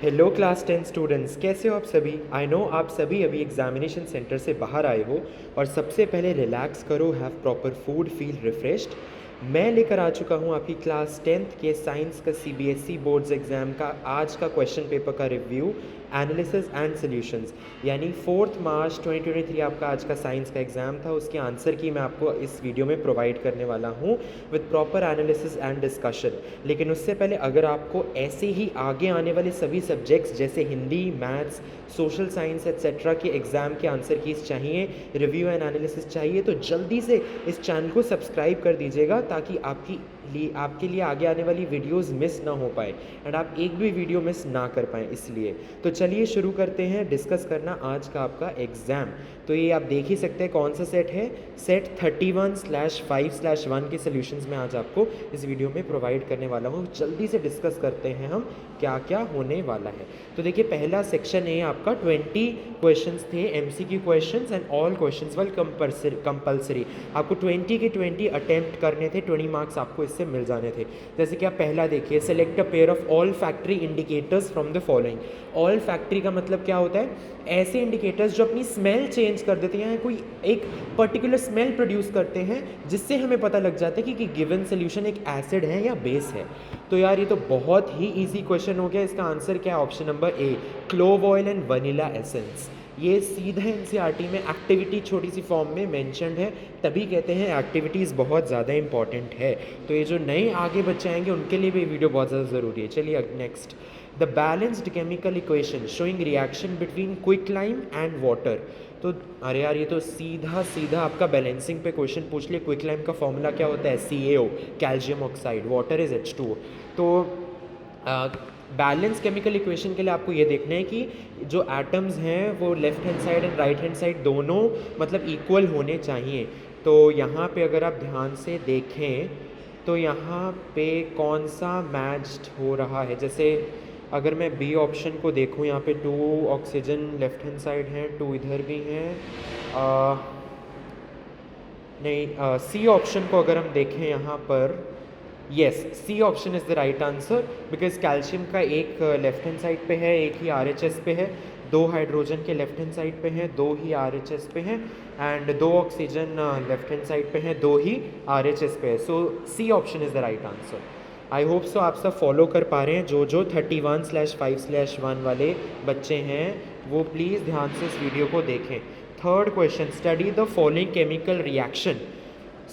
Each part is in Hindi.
हेलो क्लास 10 स्टूडेंट्स, कैसे हो आप सभी। आई नो आप सभी अभी एग्जामिनेशन सेंटर से बाहर आए हो और सबसे पहले रिलैक्स करो, have proper food, feel refreshed. मैं लेकर आ चुका हूँ आपकी क्लास 10th के साइंस का सीबीएसई बोर्ड्स एग्ज़ाम का आज का क्वेश्चन पेपर का रिव्यू, एनालिसिस एंड सॉल्यूशंस। यानी 4 मार्च 2023 आपका आज का साइंस का एग्ज़ाम था, उसके आंसर की मैं आपको इस वीडियो में प्रोवाइड करने वाला हूँ with proper analysis and discussion. लेकिन उससे पहले अगर आपको ऐसे ही आगे आने वाले सभी सब्जेक्ट्स जैसे Hindi, maths, social science etcetera के एग्ज़ाम के आंसर कीज चाहिए, रिव्यू एंड एनालिसिस चाहिए, तो जल्दी से इस चैनल को सब्सक्राइब कर दीजिएगा ताकि आपके लिए आगे आने वाली वीडियोस मिस ना हो पाए एंड आप एक भी वीडियो मिस ना कर पाएँ। इसलिए तो चलिए शुरू करते हैं डिस्कस करना आज का आपका एग्ज़ाम। तो ये आप देख ही सकते हैं कौन सा सेट है, सेट 31/5/1 के सॉल्यूशंस में आज आपको इस वीडियो में प्रोवाइड करने वाला हूँ। जल्दी से डिस्कस करते हैं हम क्या क्या होने वाला है। तो देखिए पहला सेक्शन है आपका 20 क्वेश्चंस थे, MCQ questions and all questions well compulsory. आपको 20 के 20 अटेम्प्ट करने थे, 20 मार्क्स आपको इससे मिल जाने थे। जैसे कि आप पहला देखिए, select a pair of all factory indicators from the following. All factory का मतलब क्या होता है, ऐसे इंडिकेटर्स जो अपनी स्मेल चेंज कर देते हैं, कोई एक पर्टिकुलर स्मेल प्रोड्यूस करते हैं जिससे हमें पता लग जाता है कि गिवन सोल्यूशन एक एसिड है या बेस है। तो यार ये तो बहुत ही इजी क्वेश्चन हो गया। इसका आंसर क्या है, option number A, clove oil and vanilla essence. ये सीधा एनसीईआरटी में एक्टिविटी छोटी सी फॉर्म में मेंशन्ड है, तभी कहते हैं एक्टिविटीज़ बहुत ज़्यादा इंपॉर्टेंट है। तो ये जो नए आगे बच्चे आएंगे उनके लिए भी ये वीडियो बहुत ज़्यादा ज़रूरी है। चलिए next, the balanced chemical equation showing reaction between quicklime and water. तो अरे यार ये तो सीधा सीधा आपका बैलेंसिंग पे क्वेश्चन पूछ लिए। क्विकलाइम का फॉर्मूला क्या होता है, CaO, calcium oxide, water is H2O। तो बैलेंस केमिकल इक्वेशन के लिए आपको ये देखना है कि जो एटम्स हैं वो left hand side and right hand side दोनों मतलब इक्वल होने चाहिए। तो यहाँ पे अगर आप ध्यान से देखें तो यहाँ पे कौन सा मैच्ड हो रहा है। जैसे अगर मैं बी ऑप्शन को देखूँ, यहाँ पे 2 ऑक्सीजन लेफ्ट हैंड साइड हैं, 2 इधर भी हैं। नहीं, सी ऑप्शन को अगर हम देखें यहाँ पर, yes, C option is the right answer because calcium का एक लेफ्ट हैंड साइड पे है, एक ही RHS पे है, 2 हाइड्रोजन के लेफ्ट हैंड साइड पे हैं, 2 ही RHS पे हैं and 2 oxygen left hand side पे हैं, 2 ही RHS पे है। So C option is the right answer. I hope so आप सब फॉलो कर पा रहे हैं। जो 31/5/1 वाले बच्चे हैं वो प्लीज़ ध्यान से इस वीडियो को देखें। Third question, study the following chemical reaction.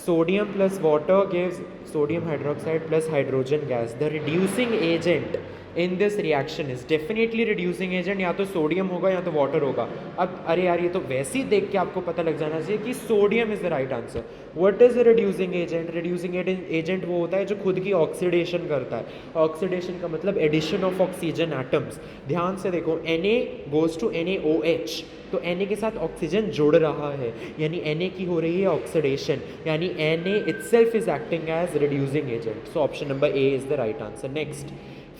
Sodium plus water gives sodium hydroxide plus hydrogen gas. The reducing agent in this reaction is definitely reducing agent, या तो सोडियम होगा या तो वाटर होगा। अब अरे यार ये तो वैसे ही देख के आपको पता लग जाना चाहिए कि sodium is the right answer. What is the reducing agent? Reducing agent वो होता है जो खुद की ऑक्सीडेशन करता है। ऑक्सीडेशन का मतलब एडिशन ऑफ ऑक्सीजन एटम्स। ध्यान से देखो, Na गोज टू NaOH, तो Na के साथ ऑक्सीजन जुड़ रहा है, यानी Na की हो रही है ऑक्सीडेशन, यानी Na itself is acting as reducing agent. So option number A is the right answer. Next,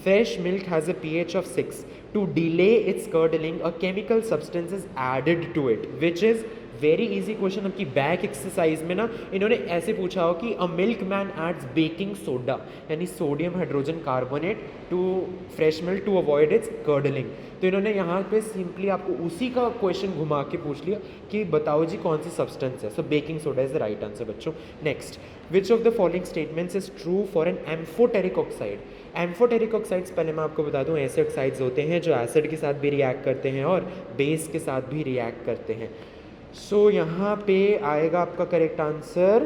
fresh milk has a pH of 6. To delay its curdling, a chemical substance is added to it, which is very easy question. आपकी बैक एक्सरसाइज में ना इन्होंने ऐसे पूछा हो कि a milk man adds baking soda, यानी sodium hydrogen carbonate to fresh milk to avoid its curdling. तो इन्होंने यहाँ पे सिंपली आपको उसी का क्वेश्चन घुमा के पूछ लिया कि बताओ जी कौन सी सब्सटेंस है। So baking soda is the right answer बच्चों। Next, which of the following statements is true for an amphoteric oxide. Amphoteric oxides पहले मैं आपको बता दूं ऐसे ऑक्साइड्स होते हैं जो एसिड के साथ भी रिएक्ट करते हैं और बेस के साथ भी रिएक्ट करते हैं। सो यहाँ पे आएगा आपका correct answer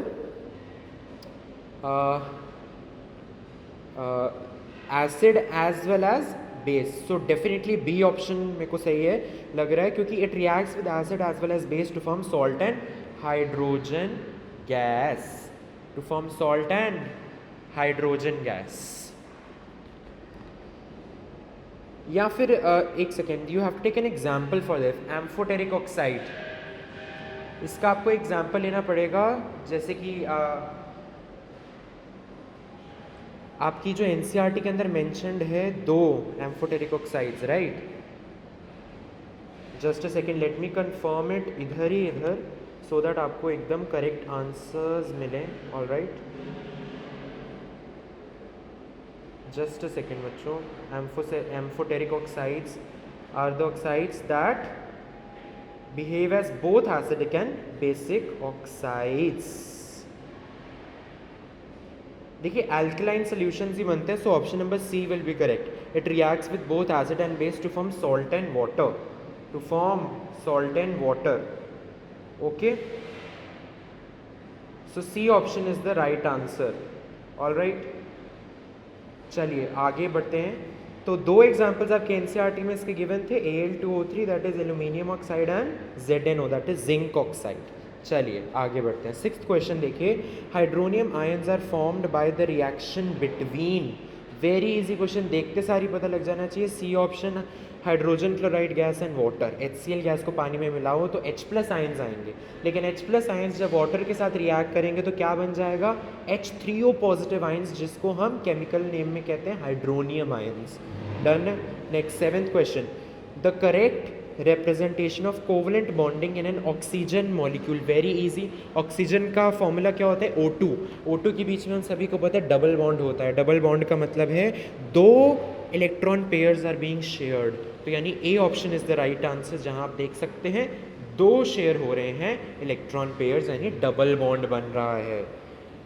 acid as well as base. So definitely B option मेरे को सही है लग रहा है, क्योंकि it reacts with acid as well as base to form salt and hydrogen gas, to form salt and hydrogen gas. या फिर एक second, you have to take an example for this amphoteric oxide. इसका आपको एग्जाम्पल लेना पड़ेगा, जैसे कि आपकी जो एनसीईआरटी के अंदर मेंशन्ड है 2 amphoteric oxides, right. Just a second, let me confirm it इधर ही इधर, सो दैट आपको एकदम करेक्ट आंसर्स मिलें। All right, Just a second बच्चों. Amphoteric oxides are the oxides that behave as both acidic and basic oxides. देखिए अल्कलाइन सॉल्यूशंस ही बनते हैं, so option number C will be correct. It reacts with both acid and base to form salt and water. To form salt and water. Okay, so C option is the right answer. Alright, चलिए आगे बढ़ते हैं. तो दो एग्जांपल्स आपके एनसीईआरटी में इसके गिवन थे. Al2O3 that is aluminium oxide and ZnO that is zinc oxide. चलिए आगे बढ़ते हैं. सिक्स्थ क्वेश्चन देखिए. Hydronium ions are formed by the reaction between. Very easy question, देखते सारी पता लग जाना चाहिए. C option, hydrogen chloride gas and water. HCl gas को पानी में मिलाओ तो H+ आयंस आएंगे, लेकिन H+ आयंस जब वाटर के साथ रिएक्ट करेंगे तो क्या बन जाएगा? H3O पॉजिटिव आयंस, जिसको हम केमिकल नेम में कहते हैं hydronium ions. Done. Next seventh question. The correct representation of covalent bonding in an oxygen molecule. Very easy. Oxygen का फॉर्मूला क्या होता है? O2. O2 के बीच में हम सभी को पता है डबल बॉन्ड होता है. डबल बॉन्ड का मतलब है दो electron pairs are being shared. तो यानी A option is the right answer, जहां आप देख सकते हैं दो शेयर हो रहे हैं इलेक्ट्रॉन पेयर्स, यानी डबल बॉन्ड बन रहा है.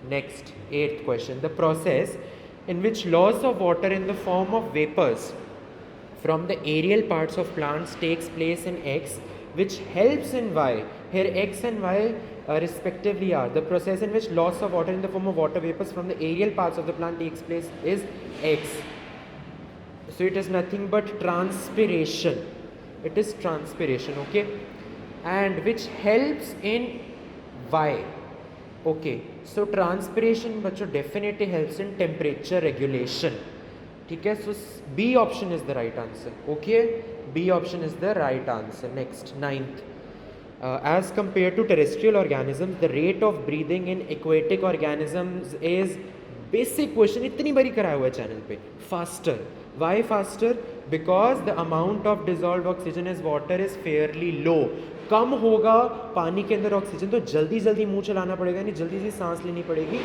Next eighth question. The process in which loss of water in the form of vapors from the aerial parts of plants takes place in X, which helps in Y. Here X and Y respectively are. The process in which loss of water in the form of water vapors from the aerial parts of the plant takes place is X. So it is nothing but transpiration. It is transpiration, okay? And which helps in Y. Okay, so transpiration बच्चों definitely helps in temperature regulation. ठीक है, so B option is the right answer. Okay, B option is the right answer. Next ninth. As compared to terrestrial organisms the rate of breathing in aquatic organisms is. Basic question इतनी बारी कराया हुआ है चैनल पे. Faster. Why faster? Because the amount of dissolved oxygen is water is fairly low. कम होगा पानी के अंदर ऑक्सीजन तो जल्दी जल्दी मुंह चलाना पड़ेगा, यानी जल्दी से सांस लेनी पड़ेगी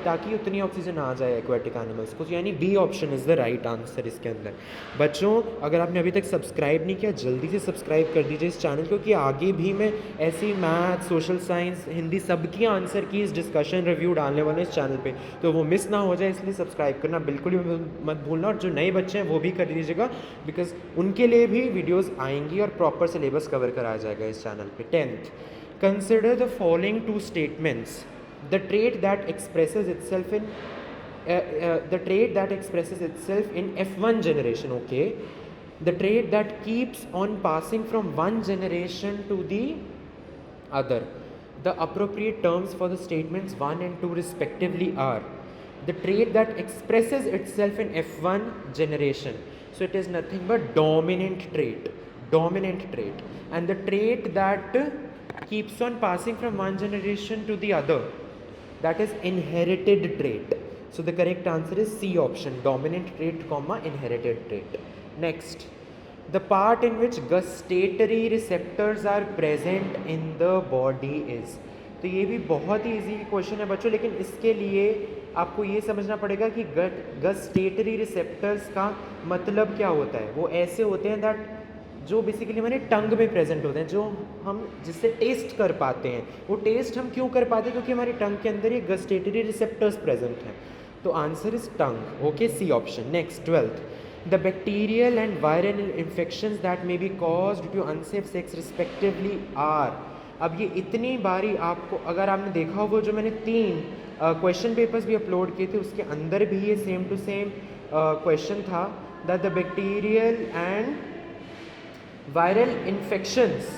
ताकि उतनी ऑक्सीजन आ जाए एक्वेटिक एनिमल्स को. यानी B option is the right answer इसके अंदर. बच्चों अगर आपने अभी तक सब्सक्राइब नहीं किया जल्दी से सब्सक्राइब कर दीजिए इस चैनल को, क्योंकि आगे भी मैं ऐसी मैथ, सोशल साइंस, हिंदी सबकी आंसर की इस डिस्कशन रिव्यू डालने वाले इस चैनल पे, तो वो मिस ना हो जाए, इसलिए सब्सक्राइब करना बिल्कुल भी मत भूलना. और जो नए बच्चे हैं वो भी कर दीजिएगा, बिकॉज उनके लिए भी वीडियोज़ आएंगी और प्रॉपर सिलेबस कवर कराया जाएगा इस चैनल पे. 10th. Consider the following two statements. The trait that expresses itself in F1 generation. Okay, the trait that keeps on passing from one generation to the other. The appropriate terms for the statements 1 and 2 respectively are. The trait that expresses itself in F1 generation, so it is nothing but dominant trait. And the trait that keeps on passing from one generation to the other, that is inherited trait. So the correct answer is C option, dominant trait comma inherited trait. Next, the part in which gustatory receptors are present in the body is. तो ये भी बहुत ही इजी क्वेश्चन है बच्चों, लेकिन इसके लिए आपको ये समझना पड़ेगा कि गस्टेटरी रिसेप्टर्स का मतलब क्या होता है. वो ऐसे होते हैं दैट जो बेसिकली हमारे टंग में प्रेजेंट होते हैं, जो हम जिससे टेस्ट कर पाते हैं. वो टेस्ट हम क्यों कर पाते हैं? क्योंकि हमारे टंग के अंदर ये गस्टेटरी रिसेप्टर्स प्रेजेंट हैं. तो answer is tongue. Okay, C option. Next 12th. The bacterial and viral infections that may be caused due to unsafe sex respectively are. अब ये इतनी बारी आपको, अगर आपने देखा हो वो जो मैंने 3 क्वेश्चन पेपर्स भी अपलोड किए थे उसके अंदर भी ये सेम टू सेम क्वेश्चन था, that the bacterial and viral infections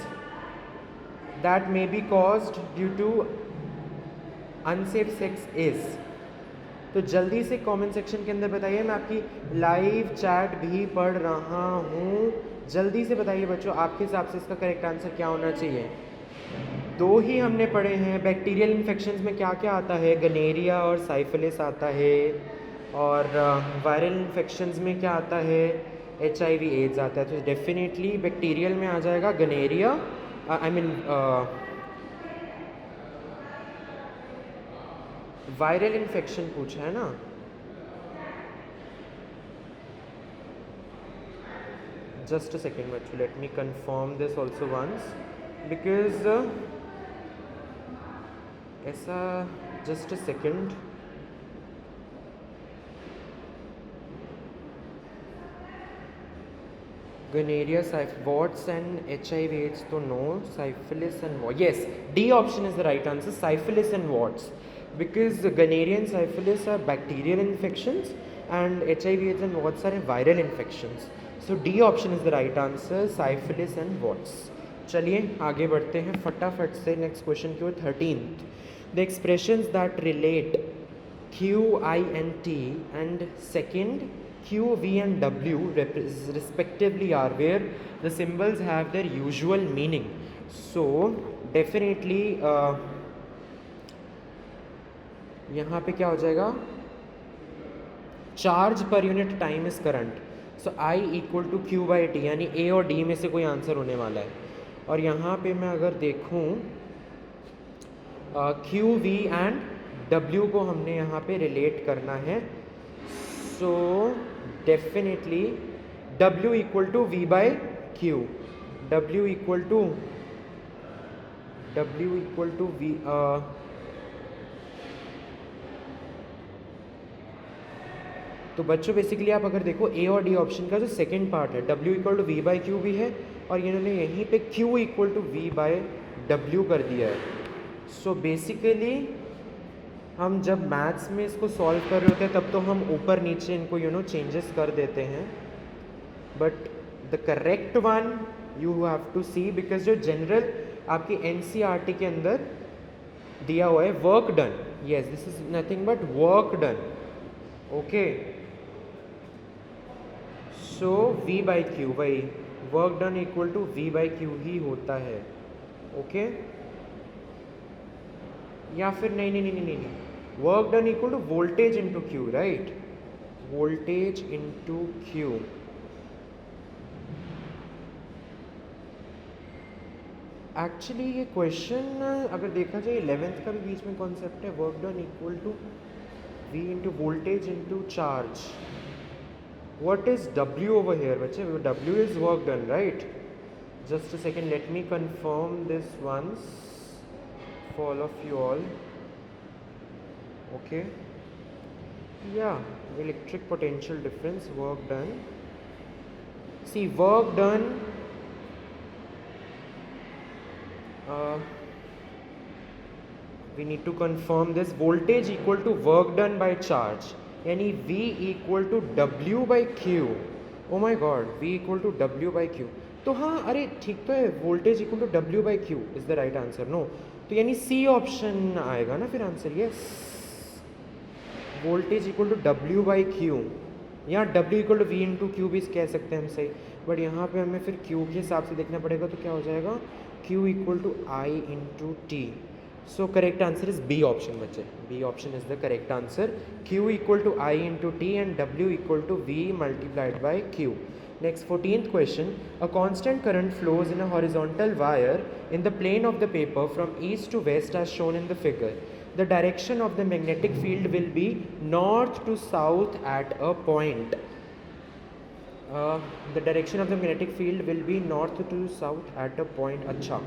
that may be caused due to unsafe sex is. तो जल्दी से कमेंट सेक्शन के अंदर बताइए, मैं आपकी लाइव चैट भी पढ़ रहा हूँ. जल्दी से बताइए बच्चों, आपके हिसाब से इसका करेक्ट आंसर क्या होना चाहिए. 2 ही हमने पढ़े हैं. बैक्टीरियल इन्फेक्शंस में क्या क्या आता है? गनेरिया और साइफिलिस आता है. और वायरल इन्फेक्शंस में क्या आता है? HIV एड्स आता है. तो डेफिनेटली बैक्टीरियल में आ जाएगा गनेरिया, आई मीन वायरल इन्फेक्शन पूछा है ना. just a second बच्चों, let me confirm this also once because ऐसा, just a second. Gonorrhea, warts and HIV AIDS तो no, syphilis and warts. Yes, D option is the right answer, syphilis and warts. Because gonorrhea and syphilis are bacterial infections and HIV AIDS and warts are viral infections. So D option is the right answer, syphilis and warts. चलिए आगे बढ़ते हैं फटाफट से नेक्स्ट क्वेश्चन की ओर. 13th, the expressions that relate Q, I and T and second Q, V and W respectively are where the symbols have their usual meaning. So definitely यहाँ पे क्या हो जाएगा, charge per unit time is current. So I equal to Q by T, यानी A और D में से कोई आंसर होने वाला है. और यहाँ पे मैं अगर देखूँ Q, V एंड W को हमने यहाँ पे रिलेट करना है. So definitely W equal to V by Q, W equal to V. तो बच्चों बेसिकली आप अगर देखो A और D ऑप्शन का जो सेकंड पार्ट है, W equal to V by Q भी है और इन्होंने यहीं पे Q equal to V by W कर दिया है. सो बेसिकली हम जब मैथ्स में इसको सॉल्व कर रहे होते हैं तब तो हम ऊपर नीचे इनको चेंजेस कर देते हैं, but the correct one you have to see, because जो जनरल आपकी NCERT के अंदर दिया हुआ है work done, yes this is nothing but work done. Okay, so V by Q, वही work done equal to V by Q ही होता है. ओके या फिर नहीं, work done equal to voltage into Q, right, voltage into Q. Actually ये क्वेश्चन अगर देखा जाए 11th का भी बीच में कॉन्सेप्ट है, work done equal to V into voltage into charge. What is W over here बच्चे? W is work done, right. Just a second, let me confirm this once for all of you all. Okay, yeah, electric potential difference, work done. See, work done we need to confirm this, voltage equal to work done by charge, यानी V equal to W by Q. oh my god, V equal to W by Q. तो हाँ, अरे ठीक तो है, voltage equal to W by Q is the right answer. No, तो यानी सी ऑप्शन आएगा ना फिर answer. Yes, voltage equal to W by Q, या W equal to V into Q भी कह सकते हैं हम, सही. बट यहाँ पे हमें फिर Q के हिसाब से देखना पड़ेगा, तो क्या हो जाएगा, Q equal to I into T. So correct answer is B option बच्चे, B option is the correct answer. Q equal to I into T and W equal to V multiplied by Q. Next, 14th question. A constant current flows in a horizontal wire in the plane of the paper from east to west as shown in the figure. The direction of the magnetic field will be north to south at a point. The direction of the magnetic field will be north to south at a point. अच्छा,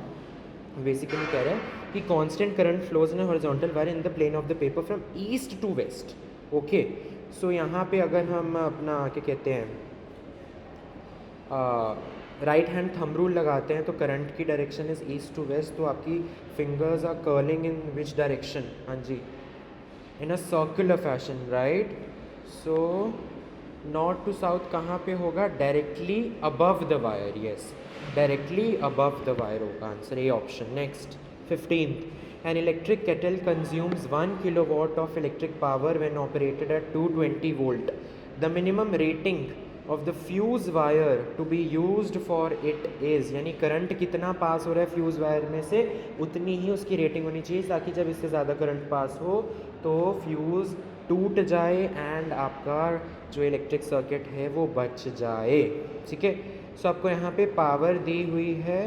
बेसिकली कह रहा है कि constant current flows in a horizontal wire in the plane of the paper from east to west. Okay, so यहाँ पे अगर हम अपना क्या कहते हैं राइट हैंड थंब रूल लगाते हैं तो करंट की direction is east to west. तो आपकी fingers are curling in which direction? हाँ जी, in a circular fashion, right. So north to south कहाँ पे होगा? Directly above the wire. Yes, directly above the wire होगा answer, A option. Next, 15th. An electric kettle consumes 1 kilowatt of electric power when operated at 220 volt. The minimum rating of the fuse wire to be used for it is, यानी करंट कितना पास हो रहा है फ्यूज़ वायर में से उतनी ही उसकी रेटिंग होनी चाहिए, ताकि जब इससे ज़्यादा करंट पास हो तो फ्यूज़ टूट जाए एंड आपका जो इलेक्ट्रिक सर्किट है वो बच जाए. ठीक है, सो आपको यहाँ पे पावर दी हुई है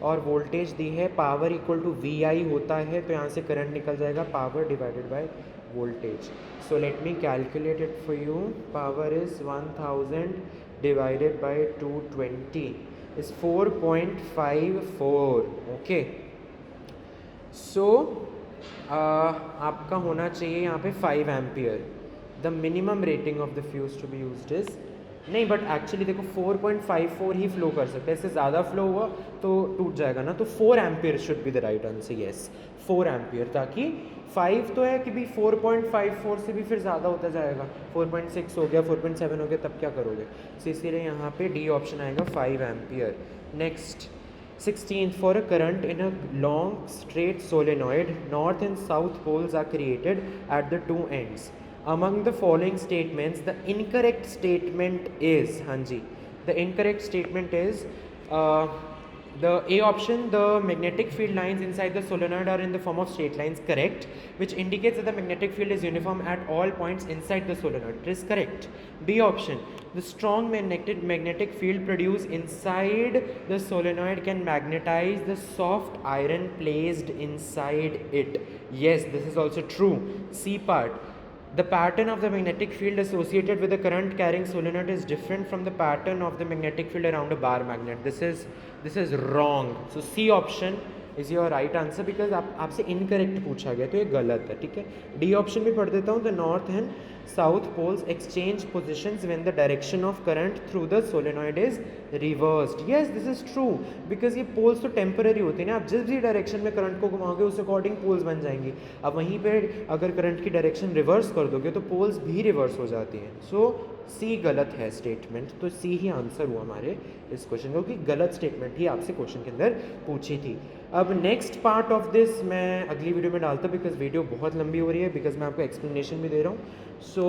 और वोल्टेज दी है. पावर इक्वल टू VI होता है, तो यहाँ से करंट निकल जाएगा power divided by voltage. So let me calculate it for you. Power is 1000 divided by 220 is 4.54. Okay, so आपका होना चाहिए यहाँ पे 5 ampere. The minimum rating of the fuse to be used is, नहीं बट एक्चुअली देखो 4.54 ही फ्लो कर सकते हैं, इससे ज़्यादा फ्लो हुआ तो टूट जाएगा ना, तो 4 ampere should be the right answer. Yes 4 ampere, ताकि 5 तो है कि भी 4.54 से भी फिर ज़्यादा होता जाएगा, 4.6 हो गया, 4.7 हो गया, तब क्या करोगे. सो इसीलिए यहाँ पे डी ऑप्शन आएगा 5 ampere. Next 16th, for a current in a long straight solenoid, north and south poles are created at the two ends. Among the following statements, the incorrect statement is, हाँ जी, the incorrect statement is the A option, the magnetic field lines inside the solenoid are in the form of straight lines, correct, which indicates that the magnetic field is uniform at all points inside the solenoid. It is correct. B option, the strong magnetic field produced inside the solenoid can magnetize the soft iron placed inside it. Yes, this is also true. C part, the pattern of the magnetic field associated with the current carrying solenoid is different from the pattern of the magnetic field around a bar magnet. This is wrong. So C option is your right answer because आपसे incorrect पूछा गया तो ये गलत है. ठीक है, D option भी पढ़ देता हूँ. The north and south poles exchange positions when the direction of current through the solenoid is reversed. Yes, this is true because ये poles तो temporary होते हैं ना, आप जिस भी direction में current को घुमाओगे उस according poles बन जाएंगी. अब वहीं पे अगर current की direction reverse कर दोगे तो poles भी reverse हो जाती हैं. So C गलत है स्टेटमेंट, तो C ही आंसर हुआ हमारे इस क्वेश्चन का, क्योंकि गलत स्टेटमेंट ही आपसे क्वेश्चन के अंदर पूछी थी. अब नेक्स्ट पार्ट ऑफ दिस मैं अगली वीडियो में डालता हूँ बिकॉज वीडियो बहुत लंबी हो रही है, बिकॉज मैं आपको एक्सप्लेनेशन भी दे रहा हूँ. सो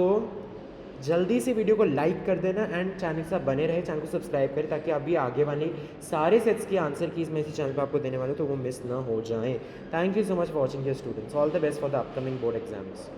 जल्दी से वीडियो को लाइक कर देना एंड चैनल के साथ बने रहे, चैनल को सब्सक्राइब करें ताकि अभी आगे वाली सारे सेट्स की आंसर कीज मैं इसी चैनल पर आपको देने वाला हूँ तो वो मिस ना हो जाएं. Thank you so much for watching your students. All the best for the upcoming board exams.